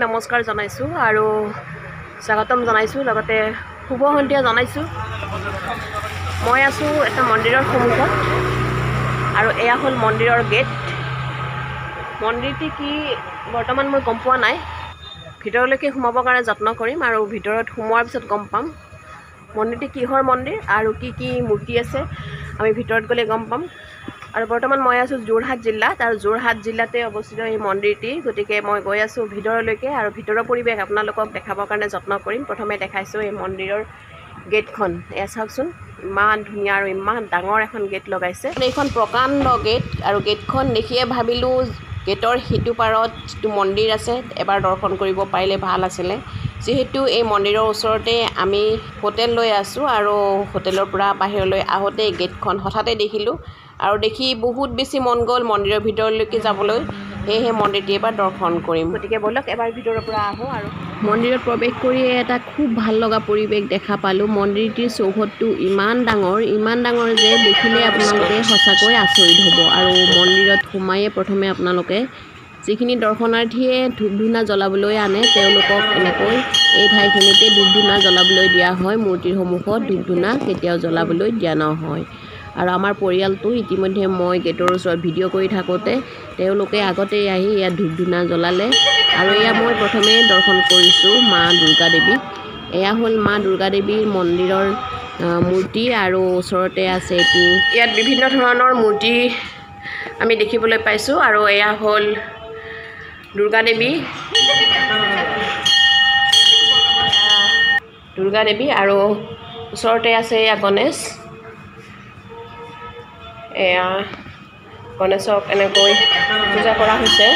নমস্কাৰ জনাইছোঁ আৰু স্বাগতম জনাইছোঁ, লগতে শুভ সন্ধিয়া জনাইছোঁ। মই আছোঁ এটা মন্দিৰৰ সন্মুখত আৰু এয়া হ'ল মন্দিৰৰ গেট। মন্দিৰটি কি বৰ্তমান মই গম পোৱা নাই। ভিতৰলৈকে সোমাবৰ কাৰণে যত্ন কৰিম আৰু ভিতৰত সোমোৱাৰ পিছত গম পাম মন্দিৰটি কিহৰ মন্দিৰ আৰু কি কি মূৰ্তি আছে আমি ভিতৰত গ'লে গম পাম। আৰু বৰ্তমান মই আছোঁ যোৰহাট জিলাত আৰু যোৰহাট জিলাতে অৱস্থিত এই মন্দিৰটি, গতিকে মই গৈ আছোঁ ভিতৰলৈকে আৰু ভিতৰৰ পৰিৱেশ আপোনালোকক দেখাবৰ কাৰণে যত্ন কৰিম। প্ৰথমে দেখাইছোঁ এই মন্দিৰৰ গেটখন। এয়া চাওকচোন, ইমান ধুনীয়া আৰু ইমান ডাঙৰ এখন গেট লগাইছে। এইখন প্ৰকাণ্ড গেট আৰু গেটখন দেখিয়ে ভাবিলোঁ গেটৰ সিটো পাৰত যিটো মন্দিৰ আছে এবাৰ দৰ্শন কৰিব পাৰিলে ভাল আছিলে। যিহেতু এই মন্দিৰৰ ওচৰতে আমি হোটেল লৈ আছোঁ আৰু হোটেলৰ পৰা বাহিৰলৈ আহোঁতে গেটখন হঠাতে দেখিলোঁ আৰু দেখি বহুত বেছি মন গ'ল মন্দিৰৰ ভিতৰলৈকে যাবলৈ। সেয়েহে মন্দিৰটি এবাৰ দৰ্শন কৰিম। গতিকে ব'লক এবাৰ ভিতৰৰ পৰা আহোঁ। আৰু মন্দিৰত প্ৰৱেশ কৰি এটা খুব ভাল লগা পৰিৱেশ দেখা পালোঁ। মন্দিৰটিৰ চৌহদটো ইমান ডাঙৰ যে দেখিলে আপোনালোকে সঁচাকৈ আচৰিত হ'ব। আৰু মন্দিৰত সোমায়ে প্ৰথমে আপোনালোকে যিখিনি দৰ্শনাৰ্থীয়ে ধূপ ধূনা জ্বলাবলৈ আনে তেওঁলোকক এনেকৈ এই ঠাইখিনিতে ধূপ ধূনা জ্বলাবলৈ দিয়া হয়। মূৰ্তিৰ সন্মুখত ধূপ ধূনা কেতিয়াও জ্বলাবলৈ দিয়া নহয়। আৰু আমাৰ পৰিয়ালটো ইতিমধ্যে মই গেটৰ ওচৰত ভিডিঅ' কৰি থাকোঁতে তেওঁলোকে আগতেই আহি ইয়াত ধূপ ধূনা জ্বলালে। আৰু এয়া মই প্ৰথমে দৰ্শন কৰিছোঁ মা দুৰ্গা দেৱীক। এয়া হ'ল মা দুৰ্গা দেৱীৰ মন্দিৰৰ মূৰ্তি আৰু ওচৰতে আছে এটি ইয়াত বিভিন্ন ধৰণৰ মূৰ্তি আমি দেখিবলৈ পাইছোঁ। আৰু এয়া হ'ল দুৰ্গা দেৱী আৰু ওচৰতে আছে এয়া গণেশ। এয়া গণেশক এনেকৈ পূজা কৰা হৈছে।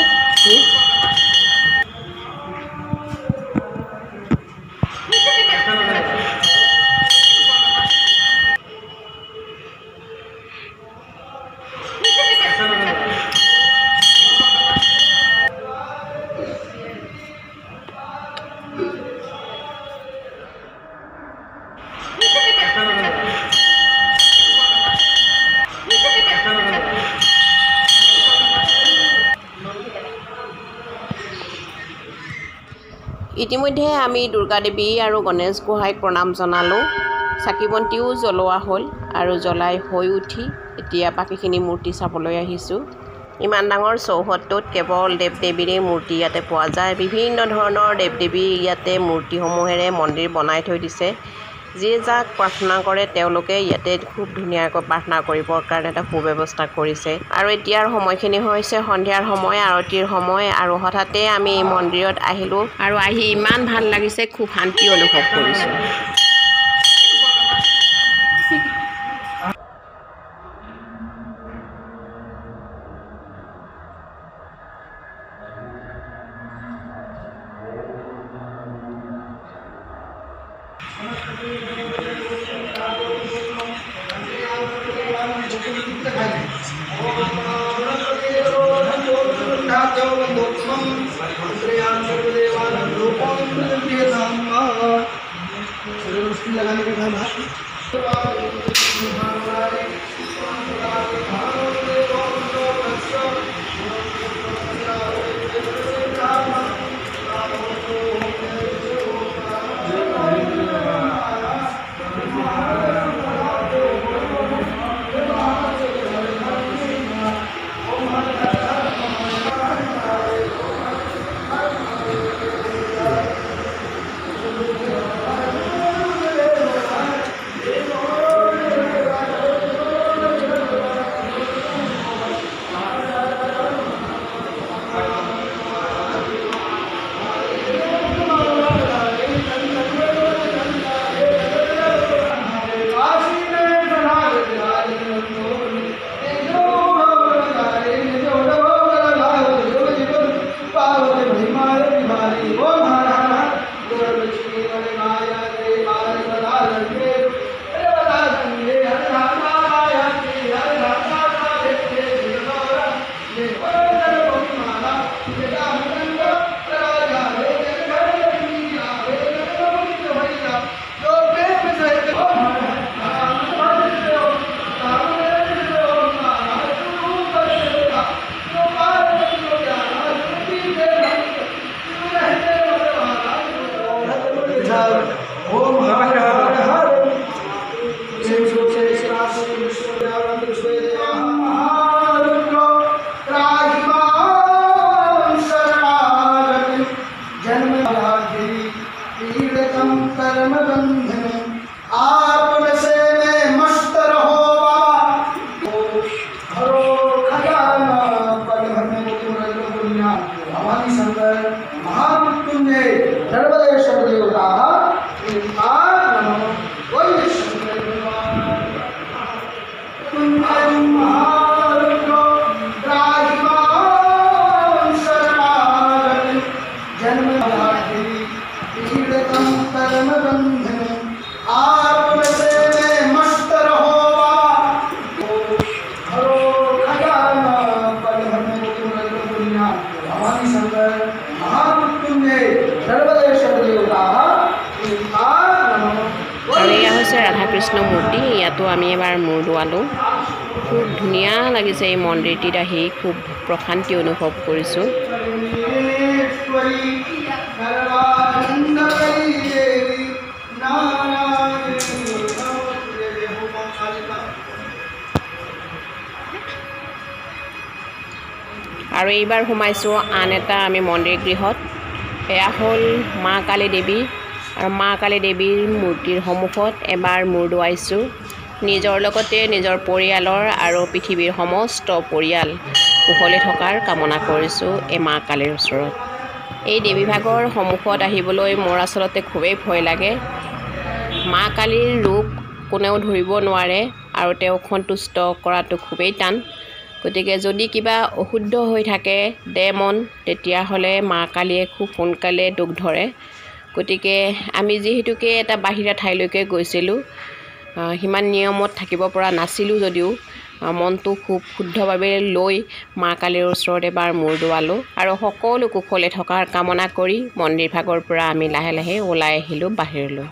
ইতিমধ্যে আমি দুৰ্গা দেৱী আৰু গণেশ গোহাঁইক প্ৰণাম জনালোঁ। চাকি বন্তিও জ্বলোৱা হ'ল আৰু জ্বলাই হৈ উঠি এতিয়া বাকীখিনি মূৰ্তি চাবলৈ আহিছোঁ। ইমান ডাঙৰ চৌহদটোত কেৱল দেৱ দেৱীৰে মূৰ্তি ইয়াতে পোৱা যায়। বিভিন্ন ধৰণৰ দেৱ দেৱী ইয়াতে মূৰ্তিসমূহেৰে মন্দিৰ বনাই থৈ দিছে। যিয়ে যাক প্ৰাৰ্থনা কৰে তেওঁলোকে ইয়াতে খুব ধুনীয়াকৈ প্ৰাৰ্থনা কৰিবৰ কাৰণে এটা সুব্যৱস্থা কৰিছে। আৰু এতিয়াৰ সময়খিনি হৈছে সন্ধিয়াৰ সময়, আৰতিৰ সময়। আৰু হঠাতে আমি মন্দিৰত আহিলোঁ আৰু আহি ইমান ভাল লাগিছে, খুব শান্তি অনুভৱ কৰিছোঁ। लगाने का काम है। आप नशे में मस्त रहो बाबा, हरो खजाना पल भर में दुनिया भवानी शंकर महामृत्युंजय सर्वदेश्वर देवता আৰু এয়া হৈছে ৰাধাকৃষ্ণ মূৰ্তি। ইয়াতো আমি এবাৰ মূৰ দোৱালোঁ। খুব ধুনীয়া লাগিছে এই মন্দিৰটিত আহি, খুব প্ৰশান্তি অনুভৱ কৰিছোঁ। আৰু এইবাৰ সোমাইছোঁ আন এটা আমি মন্দিৰ গৃহত। এয়া হ'ল মা কালী দেৱী। আৰু মা কালী দেৱীৰ মূৰ্তিৰ সন্মুখত এবাৰ মূৰ দোৱাইছোঁ। নিজৰ লগতে নিজৰ পৰিয়ালৰ আৰু পৃথিৱীৰ সমস্ত পৰিয়াল কুশলে থকাৰ কামনা কৰিছোঁ এই মা কালীৰ ওচৰত। এই দেৱীভাগৰ সন্মুখত আহিবলৈ মোৰ আচলতে খুবেই ভয় লাগে। মা কালীৰ ৰূপ কোনেও ধৰিব নোৱাৰে আৰু তেওঁক সন্তুষ্ট কৰাটো খুবেই টান। গতিকে যদি কিবা অশুদ্ধ হৈ থাকে মন, তেতিয়াহ'লে মা কালীয়ে খুব সোনকালে দুখ ধৰে। গতিকে আমি যিহেতুকে এটা বাহিৰা ঠাইলৈকে গৈছিলোঁ, সিমান নিয়মত থাকিব পৰা নাছিলোঁ যদিও মনটো খুব শুদ্ধভাৱে লৈ মা কালীৰ ওচৰত এবাৰ মূৰ দোৱালোঁ আৰু সকলো কুশলে থকাৰ কামনা কৰি মন্দিৰভাগৰ পৰা আমি লাহে লাহে ওলাই আহিলোঁ বাহিৰলৈ।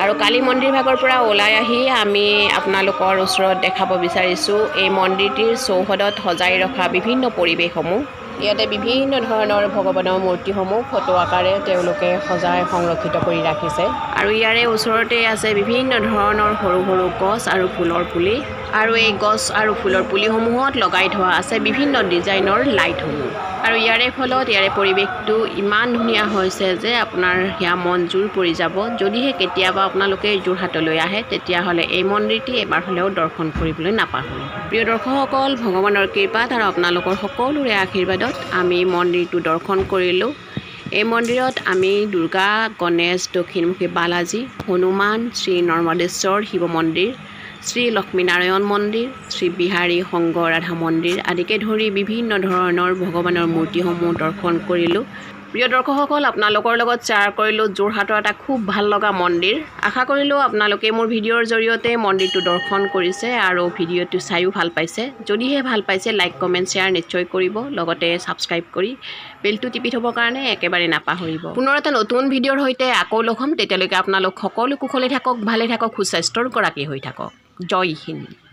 আৰু কালী মন্দিৰ ভাগৰ পৰা ওলাই আহি আমি আপোনালোকৰ ওচৰত দেখাব বিচাৰিছোঁ এই মন্দিৰটিৰ চৌহদত সজাই ৰখা বিভিন্ন পৰিৱেশসমূহ। ইয়াতে বিভিন্ন ধৰণৰ ভগৱানৰ মূৰ্তিসমূহ ফটো আকাৰে তেওঁলোকে সজাই সংৰক্ষিত কৰি ৰাখিছে। আৰু ইয়াৰে ওচৰতে আছে বিভিন্ন ধৰণৰ সৰু সৰু গছ আৰু ফুলৰ পুলি। আৰু এই গছ আৰু ফুলৰ পুলিসমূহত লগাই থোৱা আছে বিভিন্ন ডিজাইনৰ লাইটসমূহ। আৰু ইয়াৰে ফলত ইয়াৰে পৰিৱেশটো ইমান ধুনীয়া হৈছে যে আপোনাৰ সেয়া মন জোৰ পৰি যাব। যদিহে কেতিয়াবা আপোনালোকে যোৰহাটলৈ আহে তেতিয়াহ'লে এই মন্দিৰটি এবাৰ হ'লেও দৰ্শন কৰিবলৈ নাপাহৰিব। প্ৰিয় দৰ্শকসকল, ভগৱানৰ কৃপাত আৰু আপোনালোকৰ সকলোৰে আশীৰ্বাদত আমি মন্দিৰটো দৰ্শন কৰিলোঁ। এই মন্দিৰত আমি দুৰ্গা, গণেশ, দক্ষিণমুখী বালাজী, হনুমান, শ্ৰী নৰ্মদেশ্বৰ শিৱ মন্দিৰ, শ্ৰী লক্ষ্মীনাৰায়ণ মন্দিৰ, শ্ৰী বিহাৰী সংঘ ৰাধা মন্দিৰ আদিকে ধৰি বিভিন্ন ধৰণৰ ভগৱানৰ মূৰ্তিসমূহ দৰ্শন কৰিলোঁ। প্ৰিয় দৰ্শকসকল, আপোনালোকৰ লগত শ্বেয়াৰ কৰিলোঁ যোৰহাটৰ এটা খুব ভাল লগা মন্দিৰ। আশা কৰিলোঁ আপোনালোকে মোৰ ভিডিঅ'ৰ জৰিয়তে মন্দিৰটো দৰ্শন কৰিছে আৰু ভিডিঅ'টো চাইও ভাল পাইছে। যদিহে ভাল পাইছে লাইক, কমেণ্ট, শ্বেয়াৰ নিশ্চয় কৰিব। লগতে ছাবস্ক্ৰাইব কৰি বেলটো টিপি থ'বৰ কাৰণে একেবাৰে নাপাহৰিব। পুনৰ এটা নতুন ভিডিঅ'ৰ সৈতে আকৌ লগ হ'ম। তেতিয়ালৈকে আপোনালোক সকলো কুশলে থাকক, ভালে থাকক, সুস্বাস্থ্যৰ গৰাকী হৈ থাকক। জয় হিন্দ।